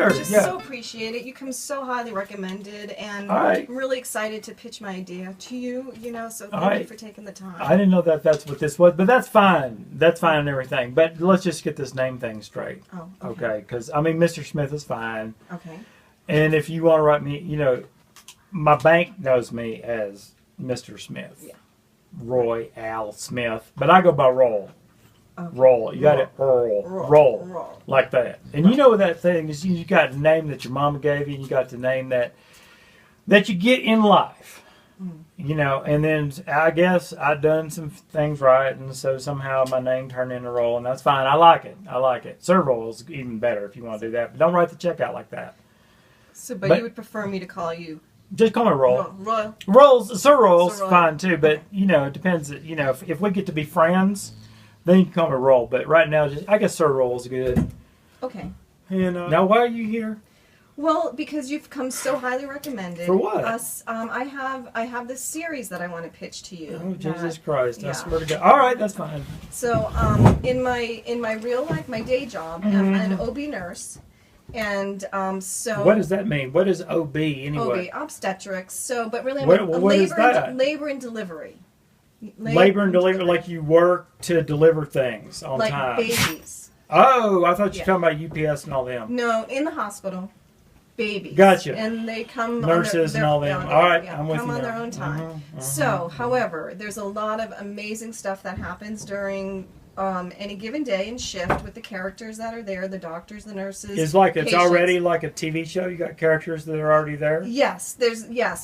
sure. Just so appreciate it. You come so highly recommended, and I'm really excited to pitch my idea to you. So thank you for taking the time. I didn't know that's what this was, but that's fine. That's fine and everything. But let's just get this name thing straight. Oh, okay. Because Mr. Smith is fine. Okay. And if you want to write me, my bank knows me as Mr. Smith. Yeah. RoyAl Smith, but I go by Roll. Okay. Roll. You got it. Roll. Like that. And you know what that thing is? You got the name that your mama gave you, and you got the name that you get in life. And then I guess I've done some things right, and so somehow my name turned into Roll, and that's fine. I like it. Sir Roll is even better if you want to do that, but don't write the check out like that. So, but you would prefer me to call you? Just call me Roll. Royal. Sir Roll's fine too, but it depends. If we get to be friends, then you can call me Roll. But right now, I guess Sir Roll's good. Okay. Now, why are you here? Well, because you've come so highly recommended. For what? I have this series that I want to pitch to you. Oh, Jesus Christ! I swear to God. All right, that's fine. So, in my real life, my day job, I'm an OB nurse. And so what does that mean? What is OB anyway? OB, obstetrics. So, but really, what is that? Labor and delivery. Labor and delivery, like you work to deliver things on time. Like babies. Oh, I thought you were talking about UPS and all them. No, in the hospital, babies. Gotcha. And they come nurses and all them. All right, I'm with you. Come on their own time. So, however, there's a lot of amazing stuff that happens during any given day and shift with the characters that are there, the doctors, the nurses. It's already like a TV show. You got characters that are already there. Yes,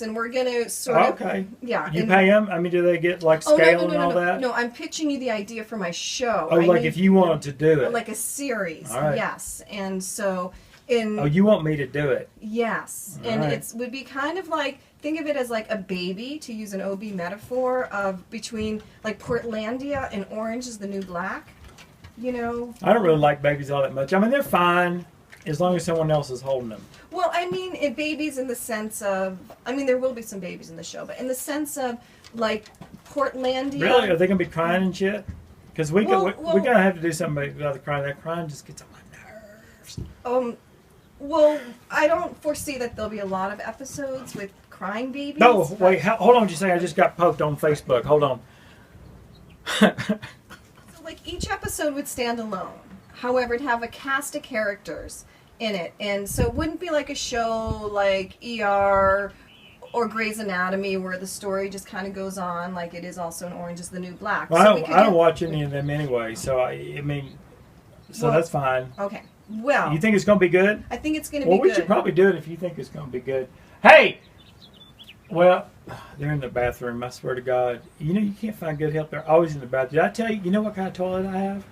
and we're gonna sort of. Okay. Yeah. You pay them? I mean, do they get like scale and all that? No, I'm pitching you the idea for my show. Oh, if you wanted to do it, like a series. All right. Yes, and so you want me to do it? Yes, all and right. it would be kind of like. Think of it as like a baby, to use an OB metaphor, of between like Portlandia and Orange is the New Black. I don't really like babies all that much. I mean, they're fine as long as someone else is holding them. Well, I mean, babies in the sense of, there will be some babies in the show, but in the sense of like Portlandia. Really? Are they gonna be crying and shit? Because we're gonna have to do something about the crying. That crying just gets on my nerves. Well, I don't foresee that there'll be a lot of episodes with crying babies. No, wait, hold on just a second. I just got poked on Facebook. Hold on. So, like, each episode would stand alone. However, it'd have a cast of characters in it. And so it wouldn't be like a show like ER or Grey's Anatomy where the story just kind of goes on like it is also in Orange is the New Black. Well, I don't watch any of them anyway, so that's fine. Okay. Well, you think it's going to be good? I think it's going to be good. Well, we should probably do it if you think it's going to be good. Hey! Well, they're in the bathroom, I swear to God. You can't find good help. They're always in the bathroom. Did I tell you what kind of toilet I have?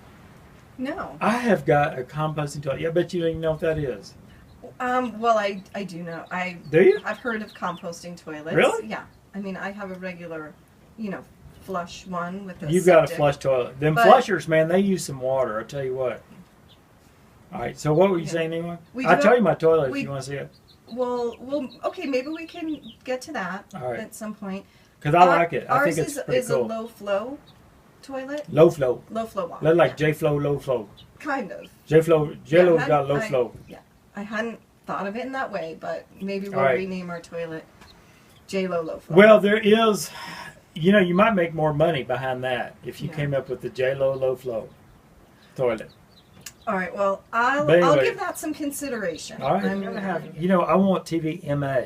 No. I have got a composting toilet. Yeah, I bet you don't even know what that is. Well, I do know. Do you? I've heard of composting toilets. Really? Yeah. I have a regular, flush one with a You've got a flush toilet. Them flushers, man, they use some water. I'll tell you what. All right, so what were you saying anyway? I'll tell you my toilet if you want to see it. Well, okay, maybe we can get to that at some point. Because I like it. I think it's pretty cool. Ours is a low flow toilet. Low flow. Low flow water. They're like J-Flow, low flow. Kind of. J-Lo's got low flow. Yeah, I hadn't thought of it in that way, but maybe we'll rename our toilet J-Lo low flow. Well, there is, you might make more money behind that if you came up with the J-Lo low flow toilet. All right, well, I'll give that some consideration. All right, I want TV MA.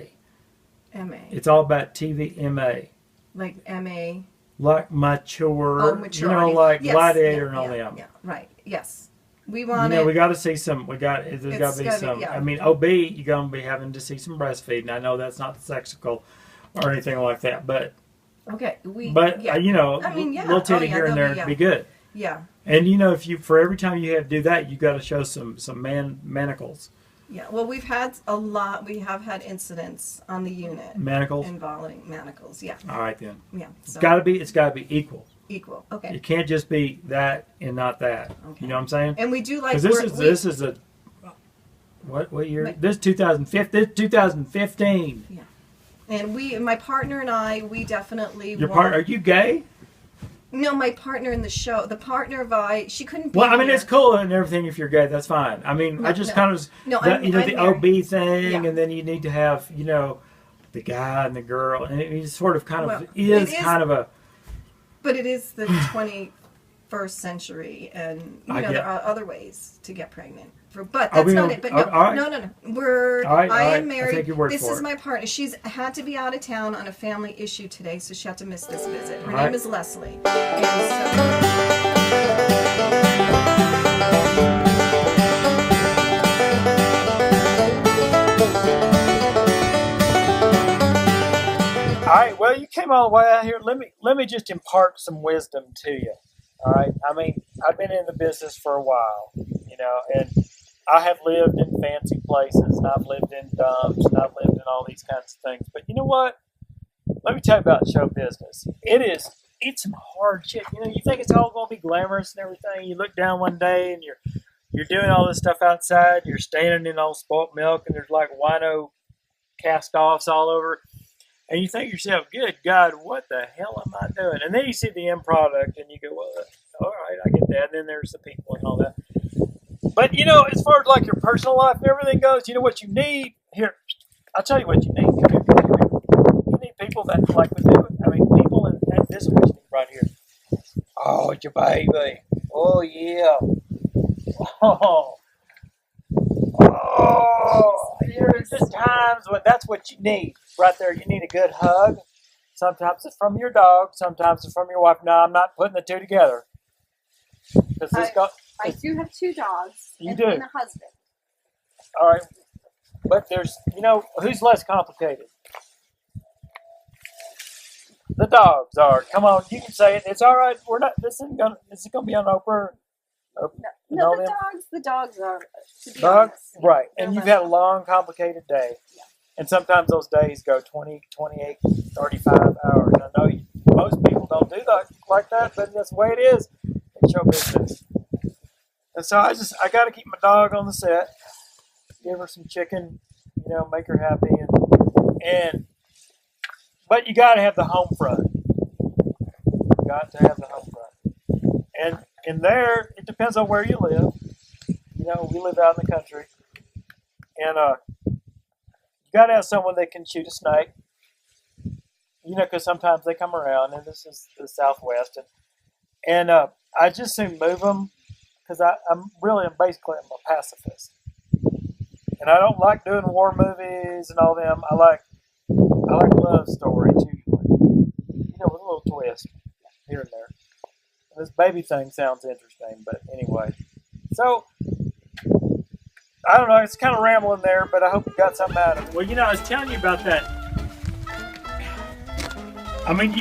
MA. It's all about TV MA. Like MA. Like mature. Oh, maturity. Like Gladiator and all them. Yeah, right. Yes. We want we got to see some. There's got to be some. I mean, OB, you're going to be having to see some breastfeeding. I know that's not sexical or anything like that, but. Okay. Little titty here and there would be good. Yeah. And for every time you have to do that, you got to show some manacles. Yeah. Well, we've had a lot. We have had incidents on the unit. Manacles. Involving manacles. Yeah. All right then. Yeah. So. It's got to be equal. Equal. Okay. It can't just be that and not that. Okay. You know what I'm saying? And we do like. Because this is a what year? This 2015. This 2015. Yeah. And my partner and I, we definitely. Your partner? Are you gay? No, my partner in the show, the partner of she couldn't be. Well, I mean, here. it's cool and everything if you're gay. That's fine. I mean, I just kind of the OB thing, and then you need to have the guy and the girl, and it sort of kind of is kind of a. But it is the 21st century, and there are other ways to get pregnant. But that's not it. But no. I am married. I take your word this for is it. my partner. She's had to be out of town on a family issue today, so she had to miss this visit. Her name is Leslie. All right. Well, you came all the way out here. Let me just impart some wisdom to you. All right. I mean, I've been in the business for a while, and I have lived in fancy places, and I've lived in dumps, and I've lived in all these kinds of things. But you know what? Let me tell you about show business. It's some hard shit. You think it's all going to be glamorous and everything. You look down one day and you're doing all this stuff outside. You're standing in all spoiled milk, and there's like wino cast-offs all over. And you think to yourself, good God, what the hell am I doing? And then you see the end product, and you go, well, all right, I get that. And then there's the people and all that. But, as far as like your personal life and everything goes, you know what you need? Here, I'll tell you what you need. Come here. You need people that like to do it. I mean, people, and this is what you need right here. Oh, it's your baby. Oh, yeah. Oh, there's just times when that's what you need right there. You need a good hug. Sometimes it's from your dog. Sometimes it's from your wife. No, I'm not putting the two together. I do have 2 dogs. You and do. And a husband. All right. But there's, who's less complicated? The dogs are. Come on, you can say it. It's all right. This isn't gonna be on Oprah. No, the dogs are. To be Dogs? honest. Right. And you've had a long, complicated day. Yeah. And sometimes those days go 20, 28, 35 hours. I know most people don't do that like that, but that's the way it is in show business. And so I got to keep my dog on the set, give her some chicken, make her happy, but you got to have the home front. You got to have the home front, and in there it depends on where you live. We live out in the country, and you got to have someone that can shoot a snake. Because sometimes they come around, and this is the Southwest, and I just soon move them. Because I'm basically a pacifist, and I don't like doing war movies and all them. I like love stories usually, with a little twist here and there. This baby thing sounds interesting, but anyway. So I don't know. It's kind of rambling there, but I hope you got something out of it. Well, I was telling you about that. I mean,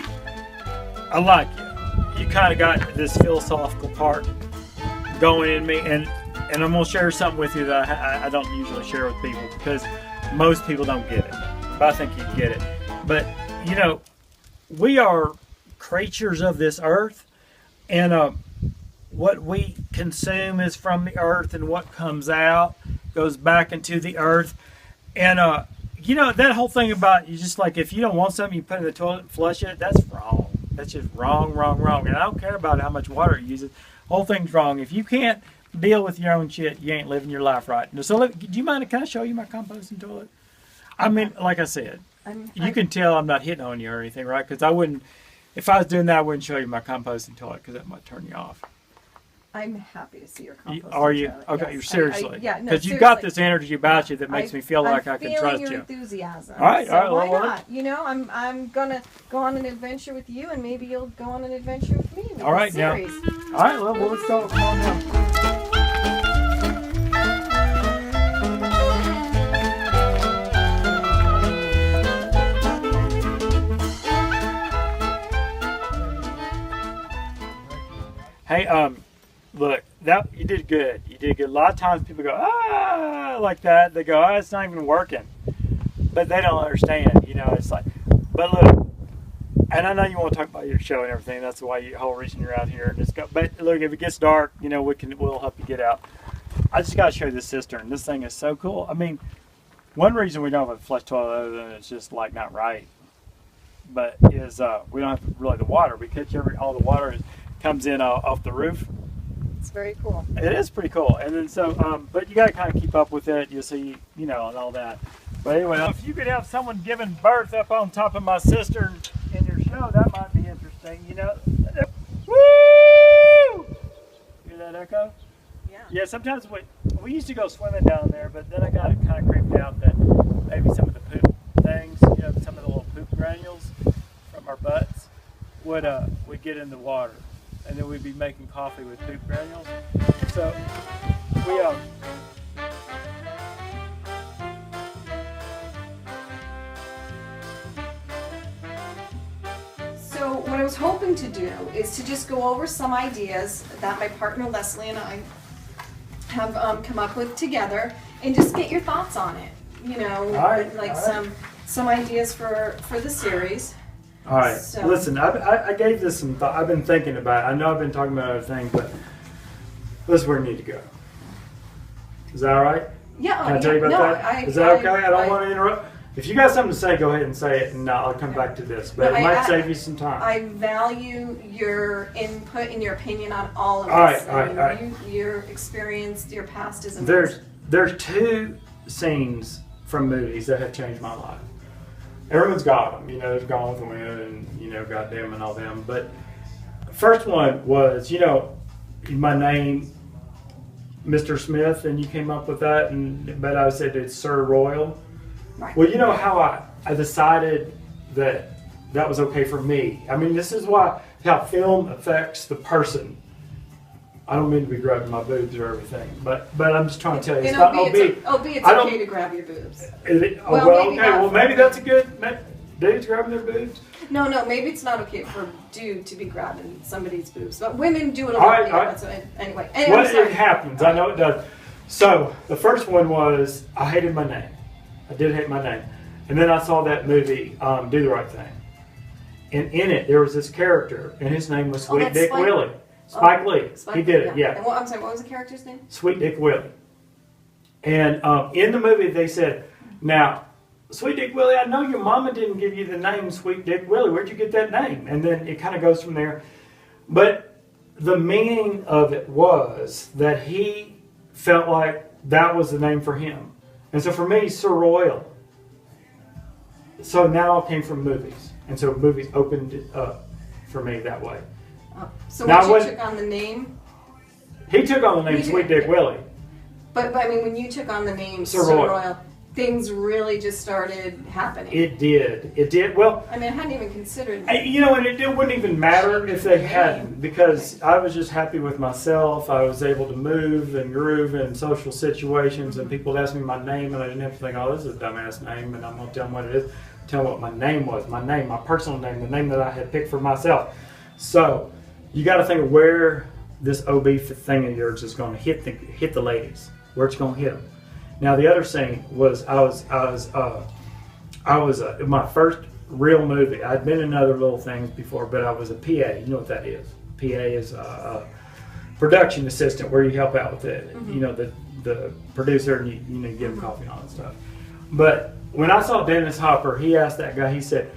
I like you. You kind of got this philosophical part going in me, and I'm going to share something with you that I don't usually share with people because most people don't get it, but I think you get it. But we are creatures of this earth, and what we consume is from the earth, and what comes out goes back into the earth. And that whole thing about you just like if you don't want something you put it in the toilet and flush it, that's wrong. That's just wrong. And I don't care about how much water you use. Whole thing's wrong. If you can't deal with your own shit, you ain't living your life right. So, do you mind? Can I show you my composting toilet? I mean, like I said, you can tell I'm not hitting on you or anything, right? Because I wouldn't. If I was doing that, I wouldn't show you my composting toilet because that might turn you off. I'm happy to see your composting Are you? toilet. Okay, yes. you're seriously. Because you've got this energy about you that makes me feel like I can trust your you. Enthusiasm. All right, so all right. Why not? I'm gonna go on an adventure with you, and maybe you'll go on an adventure with me. All right, now. All right, well, let's go. Come on now. Hey, look, that you did good. You did good. A lot of times people go, like that. They go, it's not even working. But they don't understand, it's like, but look, and I know you want to talk about your show and everything. That's why the whole reason you're out here. And just go, but look, if it gets dark, we'll help you get out. I just got to show you this cistern. This thing is so cool. I mean, one reason we don't have a flush toilet other than it's just like not right. but is we don't have really the water. We catch all the water comes in off the roof. It's very cool. It is pretty cool. And then so, but you got to kind of keep up with it. You see, and all that. But anyway, if you could have someone giving birth up on top of my sister in your show, that might be interesting. Woo! Hear that echo? Yeah. Yeah. Sometimes we used to go swimming down there, but then I got kind of creeped out that maybe some of the poop things, some of the little poop granules from our butts would get in the water. And then we'd be making coffee with poop granules. So we So what I was hoping to do is to just go over some ideas that my partner Leslie and I have come up with together, and just get your thoughts on it. Some ideas for the series. All right. So. Listen, I gave this some thought. I've been thinking about it. I know I've been talking about other things, but this is where we need to go. Is that all right? Yeah. Can I tell you about that? Is that okay? I don't want to interrupt. If you got something to say, go ahead and say it, and I'll come back to this. But it might save you some time. I value your input and your opinion on all of this. All right. Your experience, your past is amazing. There's two scenes from movies that have changed my life. Everyone's got them, there's Gone with the Wind and, Goddamn and all them. But first one was, my name, Mr. Smith, and you came up with that, but I said it's Sir RoyAl. Right. Well, you know how I decided that was okay for me. I mean, this is how film affects the person. I don't mean to be grabbing my boobs or everything, but I'm just trying to tell you, it's not OB. It's okay to grab your boobs. Is it? Maybe that's a good. Dudes grabbing their boobs. No, maybe it's not okay for a dude to be grabbing somebody's boobs, but women do it a lot. Anyway, it happens. I know it does. So the first one was I hated my name. I did hate my name, and then I saw that movie, Do the Right Thing, and in it there was this character, and his name was Sweet Dick Willie. Spike Lee. He did it, yeah. And I'm sorry, what was the character's name? Sweet Dick Willie. And in the movie they said, now, Sweet Dick Willie, I know your mama didn't give you the name Sweet Dick Willie. Where'd you get that name? And then it kind of goes from there. But the meaning of it was that he felt like that was the name for him. And so for me, Sir RoyAl. So now it came from movies. And so movies opened it up for me that way. So when you took on the name? He took on the name Sweet Dick Willie. But I mean, when you took on the name Sir RoyAl, things really just started happening. It did. Well, I mean, I hadn't even considered. And it wouldn't even matter if they hadn't, because I was just happy with myself. I was able to move and groove in social situations, and people would ask me my name, and I didn't have to think, oh, this is a dumbass name, and I'm going to tell them what it is. Tell them what my name was, my personal name, the name that I had picked for myself. So you got to think of where this OB thing of yours is going to hit the ladies, where it's going to hit them. Now the other scene was I was my first real movie. I'd been in other little things before, but I was a PA. You know what that is? PA is a production assistant, where you help out with it. Mm-hmm. The producer, and you give him coffee and all that stuff. But when I saw Dennis Hopper, he asked that guy. He said,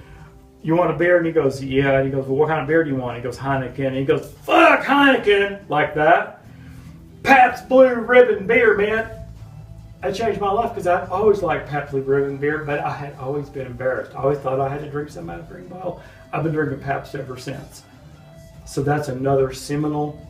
"You want a beer?" And he goes, "Yeah." And he goes, "Well, what kind of beer do you want?" He goes, "Heineken." And he goes, "Fuck Heineken," like that. Pabst Blue Ribbon beer, man. That changed my life, because I always liked Pabst Blue Ribbon beer, but I had always been embarrassed. I always thought I had to drink something out of a drink bottle. I've been drinking Pabst ever since. So that's another seminal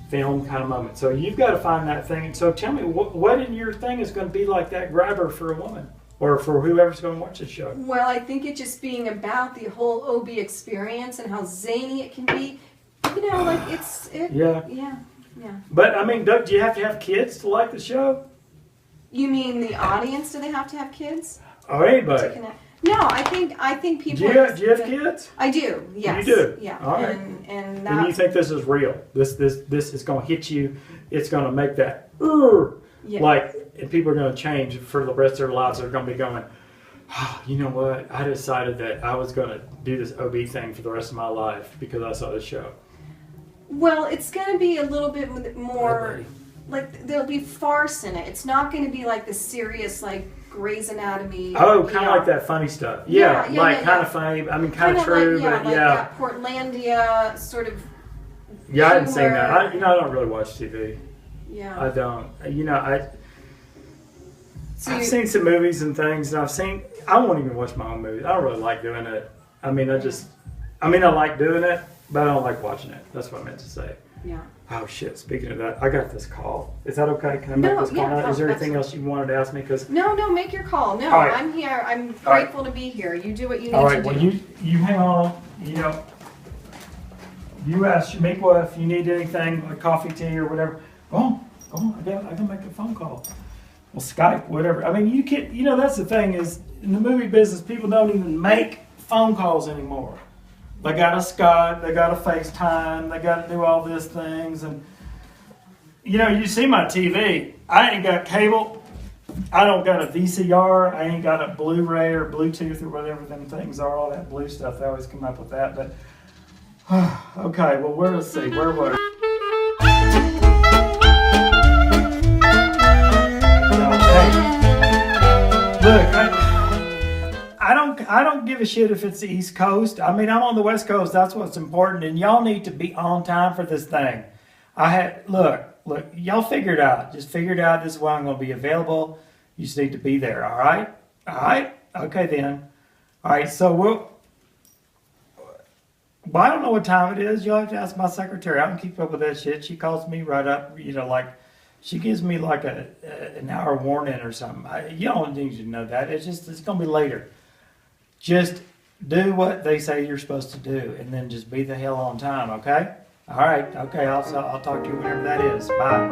film kind of moment. So you've got to find that thing. So tell me, what in your thing is going to be like that grabber for a woman, or for whoever's going to watch this show? Well, I think it just being about the whole OB experience and how zany it can be. Yeah. But I mean, do you have to have kids to like the show? You mean the audience? Do they have to have kids? Or anybody? No, I think people. Do you have kids? I do. Yes. You do. Yeah. All right. And you think this is real? This is going to hit you. It's going to make that and people are going to change for the rest of their lives. They're going to be going, oh, you know what? I decided that I was going to do this OB thing for the rest of my life because I saw this show. Well, it's going to be a little bit more. like there'll be farce in it. It's not going to be like the serious like Grey's Anatomy. Oh, kind of like that funny stuff. Yeah, kind of funny. I mean, kind of true, like, but that Portlandia sort of. Yeah, I hadn't seen that. I don't really watch TV. Yeah. I don't. I've seen some movies and things, and I won't even watch my own movies. I don't really like doing it. I mean, I like doing it, but I don't like watching it. That's what I meant to say. Yeah. Oh, shit. Speaking of that, I got this call. Is that okay? Can I make this call now? Is there anything else you wanted to ask me? No, make your call. No, right. I'm here. I'm grateful to be here. You do what you need to do. All right, well, you hang on. You ask Shamiqua if you need anything, like coffee, tea, or whatever. Go on. I can make a phone call. Well, Skype, whatever. I mean, you can't, that's the thing is, in the movie business, people don't even make phone calls anymore. They got a Skype, they got a FaceTime, they got to do all these things. And, you see my TV. I ain't got cable. I don't got a VCR. I ain't got a Blu-ray or Bluetooth or whatever them things are, all that blue stuff. They always come up with that. But, okay, well, let's see. Where was it? Look, I don't give a shit if it's the East Coast. I mean, I'm on the West Coast. That's what's important, and y'all need to be on time for this thing. Look, y'all figure it out. Just figure it out. This is why I'm going to be available. You just need to be there. All right. Okay then. All right. So I don't know what time it is. You'll have to ask my secretary. I don't keep up with that shit. She calls me right up. She gives me like an hour warning or something. You don't need to know that. It's going to be later. Just do what they say you're supposed to do, and then just be the hell on time, okay? All right, okay. I'll talk to you whenever that is. Bye.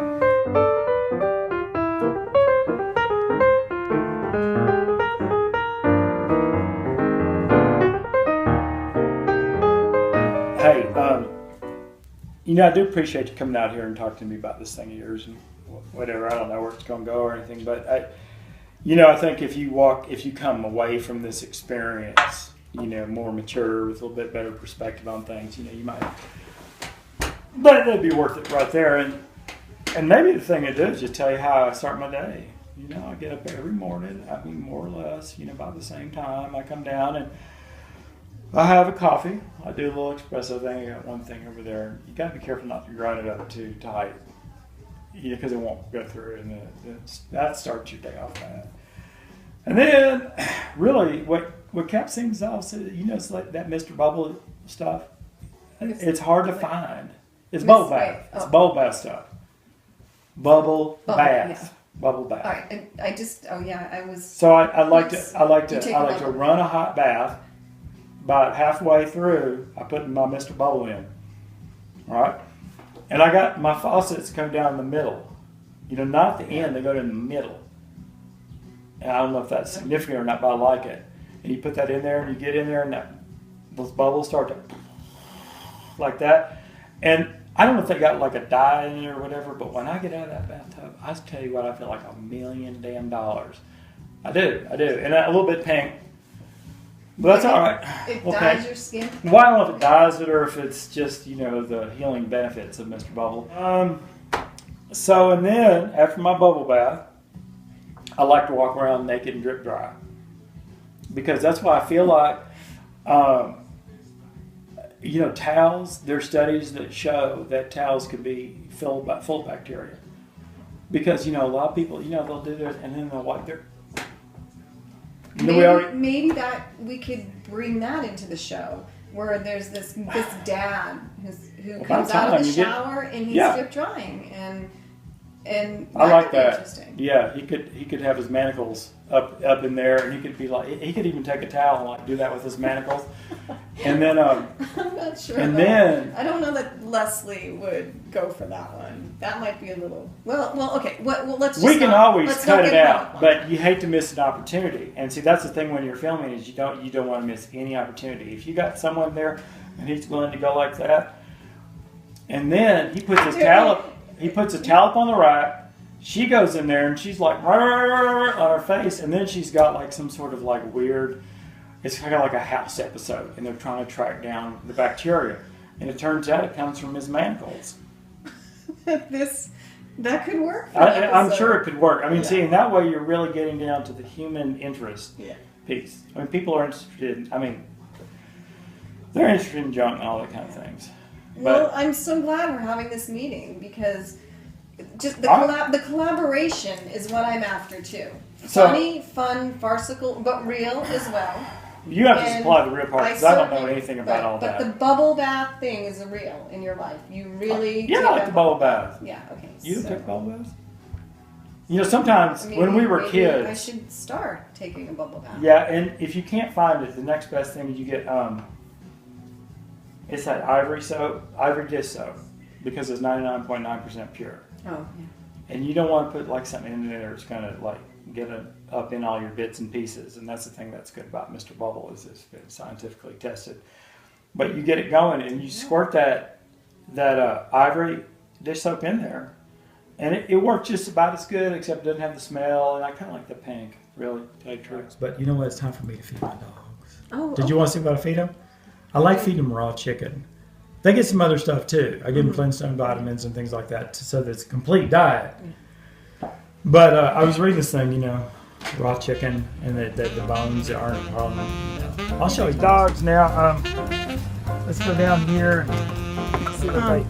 Hey, I do appreciate you coming out here and talking to me about this thing of yours and whatever. I don't know where it's going to go or anything, but I think if you come away from this experience, more mature with a little bit better perspective on things, you might, but that'd be worth it right there. And maybe the thing I do is just tell you how I start my day. I get up every morning. I mean, more or less, by the same time I come down and I have a coffee. I do a little espresso thing. I got one thing over there. You got to be careful not to grind it up too tight. Because it won't go through, and that starts your day off bad. And then, really, what caps things off, it's like that Mr. Bubble stuff. It's hard to find. It's bubble bath. It's bubble bath stuff. Bubble bath. Yeah. Bubble bath. All right, I was. So I like to run a hot bath. About halfway through, I put my Mr. Bubble in. All right. And I got my faucets come down in the middle. Not at the end, they go in the middle. And I don't know if that's significant or not, but I like it. And you put that in there, and you get in there, and those bubbles start to like that. And I don't know if they got like a dye in it or whatever, but when I get out of that bathtub, I tell you what, I feel like $1 million damn. I do. And a little bit pink. But that's all right. It dyes your skin? Well, I don't know if it dyes it or if it's just, the healing benefits of Mr. Bubble. And then, after my bubble bath, I like to walk around naked and drip dry. Because that's why I feel like, towels, there are studies that show that towels can be full of bacteria. Because, a lot of people, they'll do this and then they'll wipe their... Maybe that we could bring that into the show where there's this dad who comes out of the shower and he's drip drying and I like that. Interesting. Yeah, he could have his manacles up in there, and he could even take a towel and do that with his manacles, and then I'm not sure. And then I don't know that Leslie would go for that one. That might be a little well. Okay. Well, let's. We can always cut it out, but you hate to miss an opportunity. And see, that's the thing when you're filming is you don't want to miss any opportunity. If you got someone there and he's willing to go like that, and then he puts his towel up. He puts a towel up on the rack. She goes in there and she's like on her face, and then she's got like some sort of like weird. It's kind of like a house episode, and they're trying to track down the bacteria, and it turns out it comes from his manacles. This That could work. I'm sure it could work. I mean, see, and that way you're really getting down to the human interest piece. I mean, people are interested. They're interested in junk and all that kind of things. Well, I'm so glad we're having this meeting because just the collaboration is what I'm after too. Funny, fun, farcical, but real as well. You have to supply the real part because I don't know anything about all that. But the bubble bath thing is real in your life. You really I like the bubble bath. Yeah, okay. You take bubble baths? You know, sometimes when we were kids, I should start taking a bubble bath. Yeah, and if you can't find it, the next best thing is you get it's that ivory dish soap, because it's 99.9% pure. Oh, yeah. And you don't want to put like something in there that's going to like get up in all your bits and pieces. And that's the thing that's good about Mr. Bubble is it's been scientifically tested. But you get it going and you squirt that ivory dish soap in there, and it works just about as good, except it doesn't have the smell. And I kind of like the pink, really, to tell you the truth. But you know what? It's time for me to feed my dogs. Oh, Did you want to see what I feed them? I like feeding them raw chicken. They get some other stuff too. I give them Flintstone vitamins and things like that, so that it's a complete diet. But I was reading this thing, you know, raw chicken and that the bones aren't a problem. I'll show you dogs now. Let's go down here and see what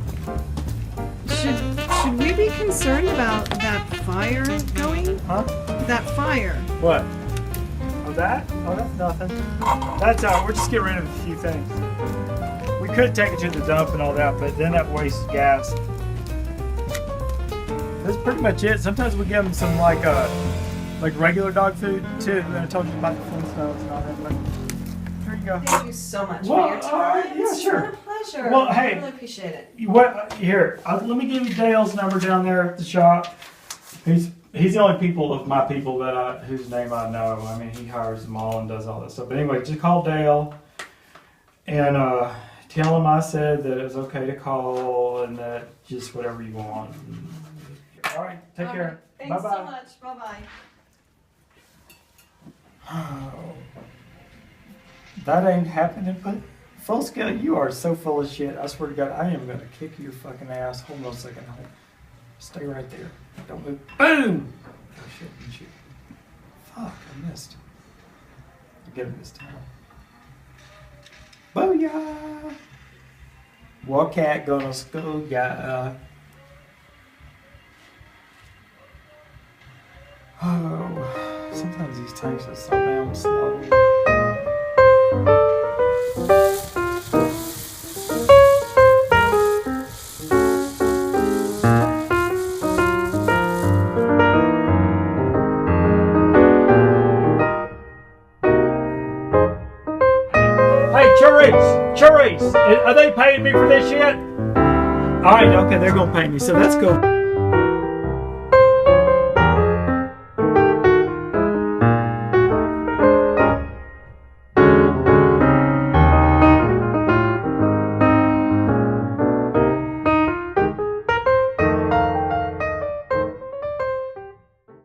Should we be concerned about that fire going? Huh? That fire. What? Oh, that? Oh, that's nothing. That's we're just getting rid of a few things. We could take it to the dump and all that, but then that wastes gas. That's pretty much it. Sometimes we give them some like regular dog food too. And I told you about the Flintstones and all that. But here you go. Thank you so much for your time. Yeah, It's sure. been a pleasure. Well, I hey, really appreciate it. Let me give you Dale's number down there at the shop. He's the only my people that whose name I know. I mean, he hires them all and does all that stuff. But anyway, just call Dale and tell him I said that it was okay to call and that just whatever you want. All right, take care. Thanks Bye-bye. so much. Bye-bye. Oh, that ain't happening, but full scale, you are so full of shit. I swear to God, I am going to kick your fucking ass. Hold on a second. Stay right there. Don't move. Boom! Oh, shit, and shoot. Fuck, I missed. I'll get him this time. Booyah! What cat gonna school ya? Oh, sometimes these tanks are so damn slow. Cherries! Are they paying me for this shit? Alright, okay, they're gonna pay me, so let's go.